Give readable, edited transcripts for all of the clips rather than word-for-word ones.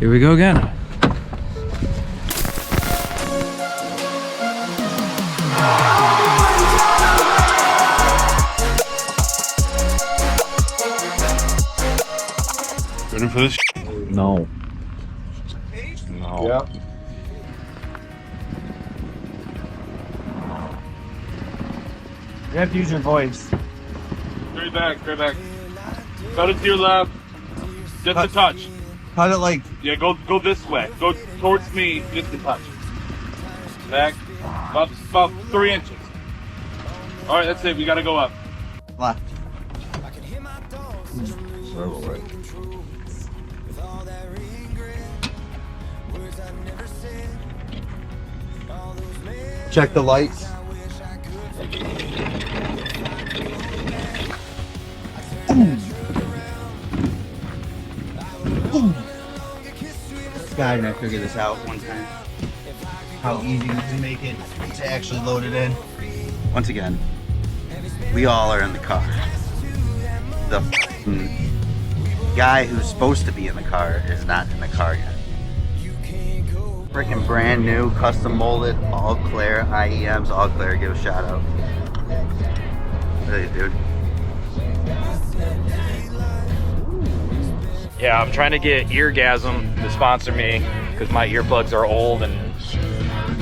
Here we go again. Ready for this? No. No. Yep. You have to use your voice. Straight back, straight back. Cut it to your left. Just a touch. How to like? Yeah, go this way. Go towards me, just a touch. Back. About 3 inches. Alright, that's it. We gotta go up. Left. Check the lights. This guy and I figured this out one time. How easy we can make it to actually load it in. Once again, we all are in the car. The guy who's supposed to be in the car is not in the car yet. Freaking brand new, custom molded, all clear, IEMs, all clear. Give a shout out. Hey, dude. Yeah, I'm trying to get Eargasm to sponsor me because my earplugs are old and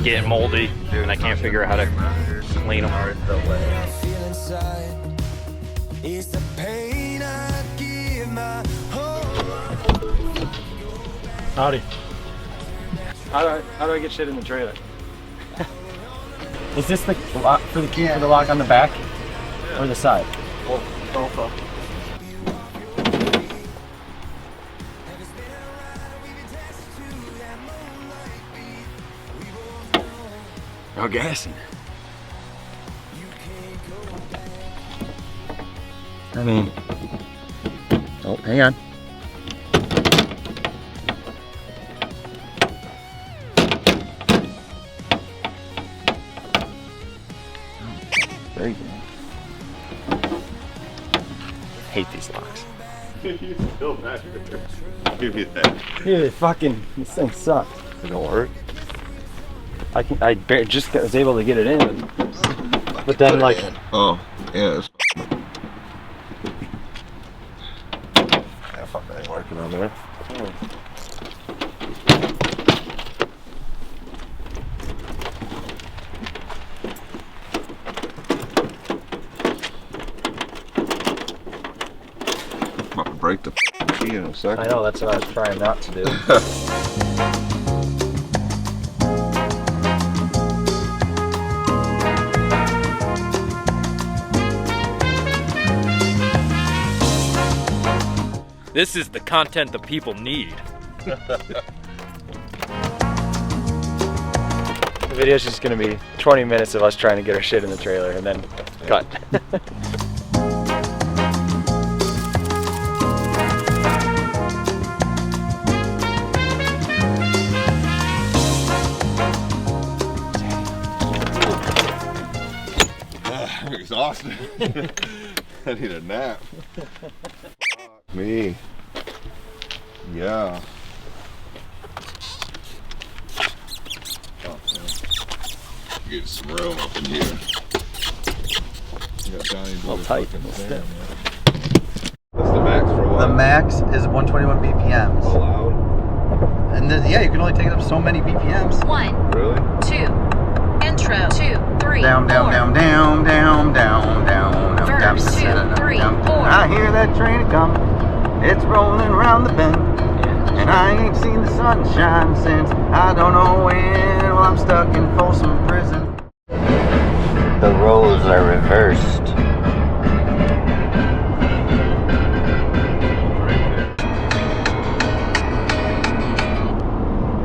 getting moldy, and I can't figure out how to clean them. Howdy. How do I get shit in the trailer? Is this the lock for the key for the lock on the back or the side? Both. Oh, gassing. I mean, oh, hang on. Very good. Hate these locks. Give me that. Dude, fucking, this thing sucks. It don't work. I just was able to get it in, but then like, Oh, yeah. Yeah, fuck, that ain't working on there. I'm about to break the key in a second. I know that's what I was trying not to do. This is the content the people need. The video's just gonna be 20 minutes of us trying to get our shit in the trailer and then cut. I'm exhausted. I need a nap. Fuck me. Yeah. Oh, man. Get some room up in here. All tight. That's the max for what? The max is 121 BPMs. Allowed? And then, yeah, you can only take it up so many BPMs. 1, Really? 2, intro, 2, 3, Down, down, 4. down, down, down, down, down, down, down, Verse 2, 3, 4. I hear that train coming. It's rolling around the bend. And I ain't seen the sunshine since I don't know when. Well, I'm stuck in Folsom Prison. The roles are reversed.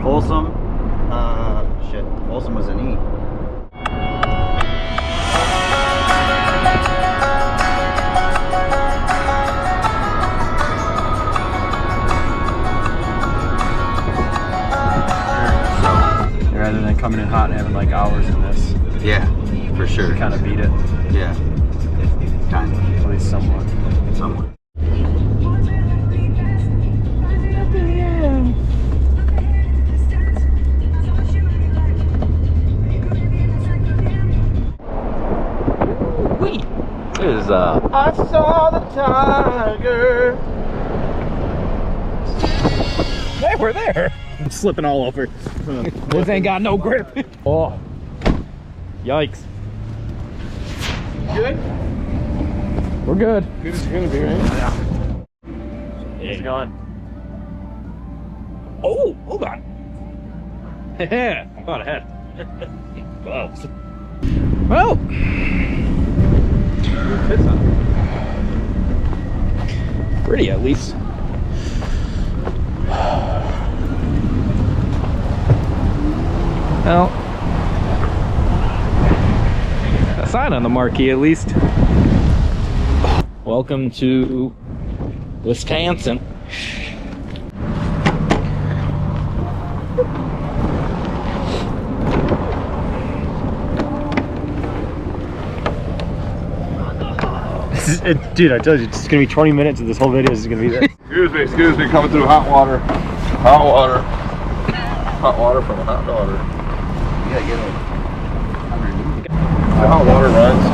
Folsom? Shit. Folsom was an E. Rather than coming in hot and having like hours in this. Yeah, for sure. Kind of beat it. Yeah. Kind of. At least somewhat. Somewhat. is I saw the tiger. Hey, we're there. I'm slipping all over. This ain't got no grip. Oh, yikes. Good? We're good. Good as you're gonna be, right? Yeah. It's going. Oh, hold on. Yeah, I thought ahead. Close. Well, pretty at least. Well, a sign on the marquee at least. Welcome to Wisconsin. Dude, I told you, it's gonna be 20 minutes of this whole video is gonna be this. Excuse me, coming through hot water. Hot water. Hot water from hot water. You gotta get underneath. The hot water runs.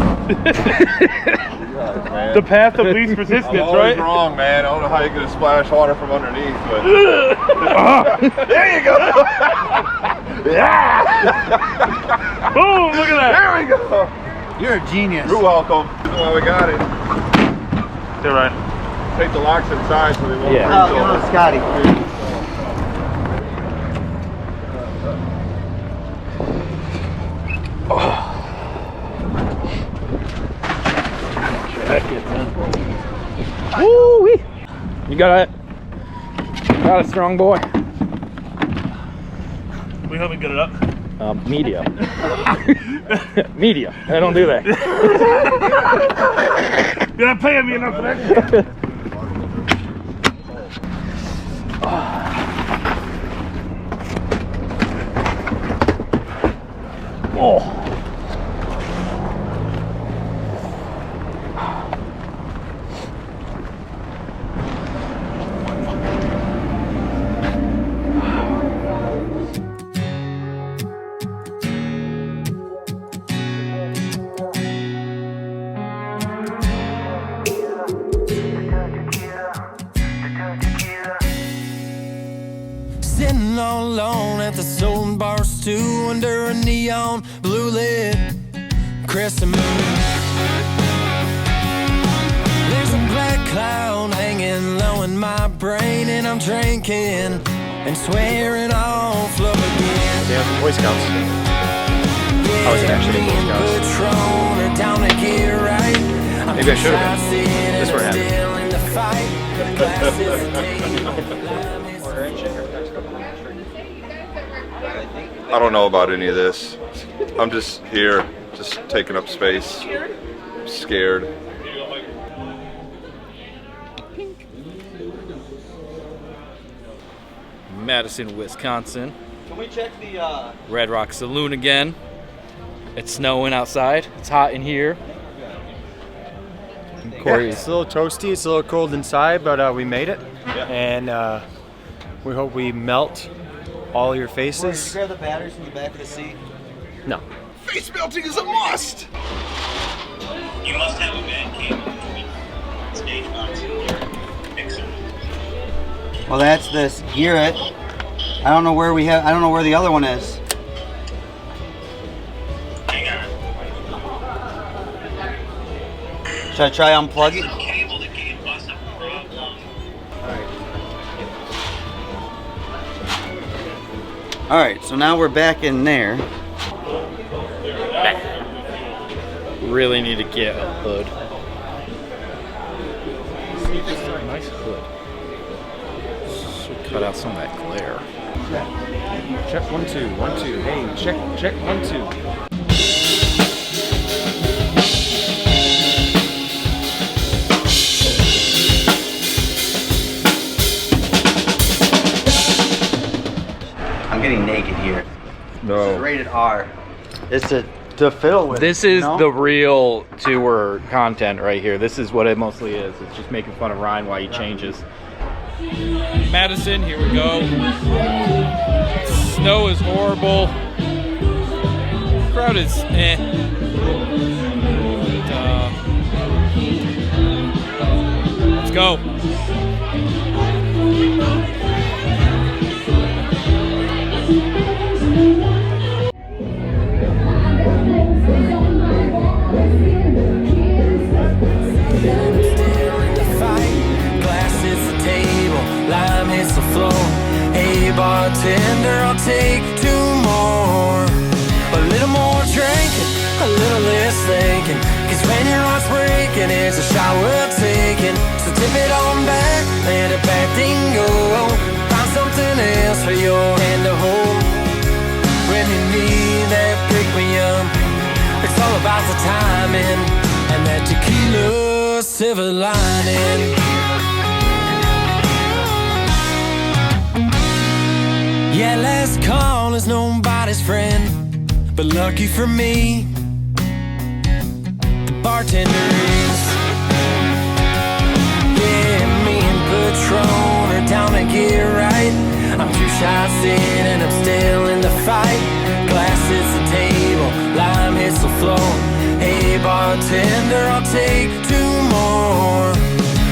The path of least resistance, I'm always right? wrong, man. I don't know how you're gonna splash water from underneath, but there you go. Yeah. Boom! Look at that. There we go. You're a genius. You're welcome. That's why we got it. You're right. Take the locks inside so they won't Yeah. Oh, freeze you know, over. Scotty. Woo-wee. You got a strong boy. We help me get it up. Media. Media. I don't do that. You're not paying me enough for that. Oh. Sitting all alone at the Soul Bar Stew under a neon blue lit crescent moon. There's a black cloud hanging low in my brain, and I'm drinking and swearing off love again. Yeah, Boy Scouts. I wasn't actually in Boy Scouts. Patron or down to get right. Maybe I should have been. This where I am. I don't know about any of this. I'm just here, just taking up space. I'm scared. Madison, Wisconsin. Can we check the Red Rock Saloon again. It's snowing outside. It's hot in here. Corey's It's a little toasty, it's a little cold inside, but we made it. And we hope we melt all your faces. grab the batteries from the back of the seat? No. Face melting is a must! You must have a bad cable between stage box and your mixer. Well, that's this. Gear it. I don't know where I don't know where the other one is. Hang on. Should I try unplug it? Cable that gave us a problem. Alright, so now we're back in there. really need to get a hood. Nice hood. Should cut out some of that glare. Check 1 2 1 2. Hey, check 1 2. I'm getting naked here. No. This is rated R. It's to fiddle with. This is no? the real tour content right here. This is what it mostly is. It's just making fun of Ryan while he changes. Madison, here we go. Snow is horrible. Crowd is eh. But, go. Bartender, I'll take 2 more. A little more drinking, a little less thinking. Cause when your heart's breaking, it's a shot worth taking. So tip it on back, let a bad thing go. Find something else for your hand to hold. When you need that pick-me-up, it's all about the timing and that tequila silver lining. Yeah, last call is nobody's friend, but lucky for me, the bartender is. Yeah, me and Patron are down to get right. I'm 2 shots in and I'm still in the fight. Glass hits the table, lime hits the floor. Hey bartender, I'll take 2 more.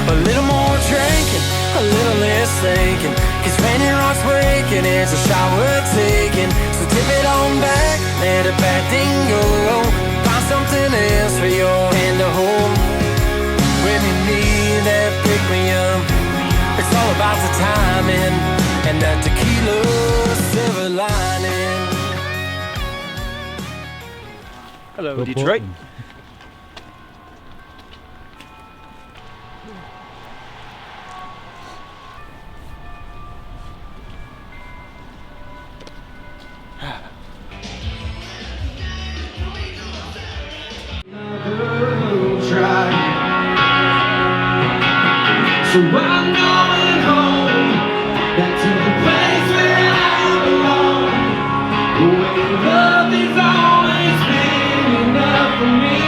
A little more drinking, a little less thinking. Cause when your heart's breaking, it's a shot worth taking. So tip it on back, let a bad thing go. Find something else for your hand to hold. When you need that pick-me-up, it's all about the timing and that tequila silver lining. Hello, Detroit. So I'm going home, back to the place where I belong. Where love has always been enough for me.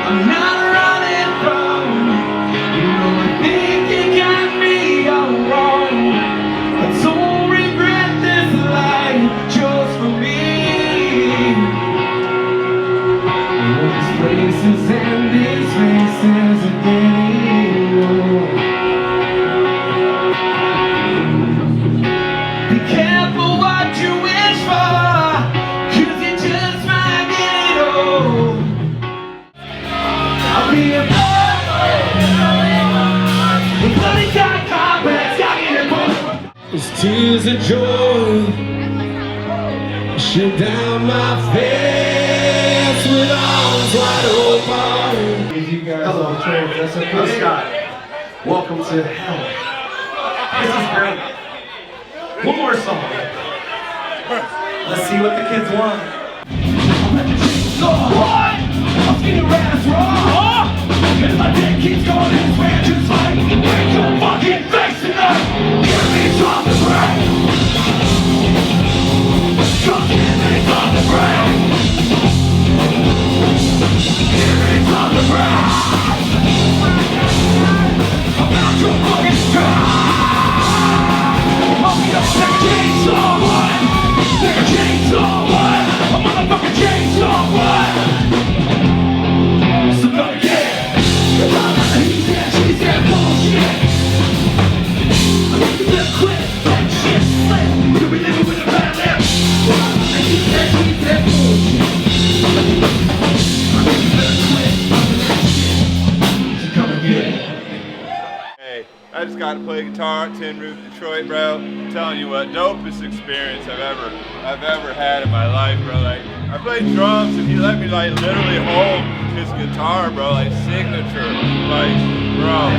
I'm not running from, you know I think you got me all wrong. I don't regret this life just for me. These places and these faces are getting old. Be careful what you wish for, cause you just might get old. I'll be a the bloody got complex, got in a boat. There's tears of joy shed down my face with arms wide open. You guys hello, Trent. That's okay. I'm Scott. Welcome to hell. This is great. One more song. Let's see what the kids want. I'm at the chainsaw. What? I'm skinny ass raw. And my dick keeps going this way, just like break your fucking face tonight. Hear me on the ground. Just hear me on the ground. Hear me on the ground. I'm not your fucking strong. I'll be a chainsaw one. Take a chainsaw one. A motherfucking chainsaw one. Somebody get. He said bullshit. I'm looking to quit. That shit slip. You'll be living with a bad lip. He said bullshit. I'm looking to quit. So come and get it. Hey, I just got to play guitar at Tin Roof, Detroit, bro. I'm telling you what, dopest experience I've ever had in my life, bro. Like, I played drums and he let me like literally hold his guitar, bro, like signature, like, bro.